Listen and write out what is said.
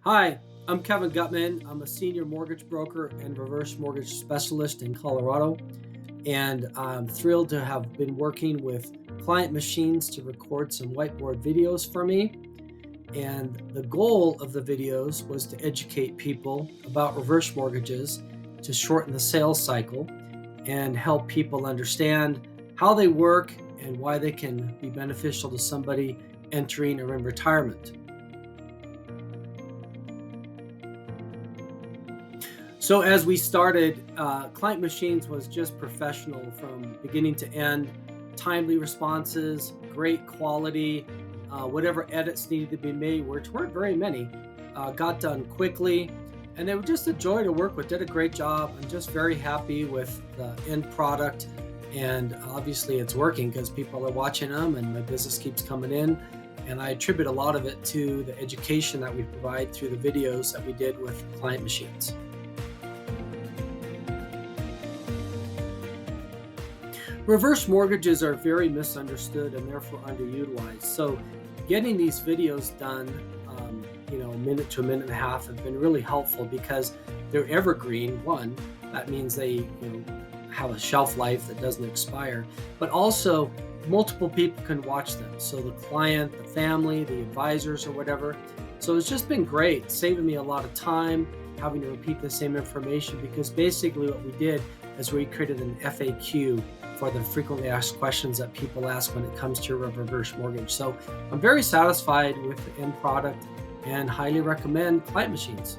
Hi, I'm Kevin Guttman. I'm a senior mortgage broker and reverse mortgage specialist in Colorado, and I'm thrilled to have been working with client machines to record some whiteboard videos for me. And the goal of the videos was to educate people about reverse mortgages to shorten the sales cycle and help people understand how they work and why they can be beneficial to somebody entering or in retirement. So as we started, Client Machines was just professional from beginning to end, timely responses, great quality, whatever edits needed to be made, which weren't very many, got done quickly, and they were just a joy to work with. Did a great job. I'm just very happy with the end product, and obviously it's working because people are watching them, and my business keeps coming in. And I attribute a lot of it to the education that we provide through the videos that we did with Client Machines. Reverse mortgages are very misunderstood and therefore underutilized. So, getting these videos done, a minute to a minute and a half, have been really helpful because they're evergreen. One, that means they have a shelf life that doesn't expire, but also multiple people can watch them. So the client, the family, the advisors, or whatever. So it's just been great, saving me a lot of time having to repeat the same information because basically what we did is we created an FAQ for the frequently asked questions that people ask when it comes to a reverse mortgage. So I'm very satisfied with the end product and highly recommend Client Machines.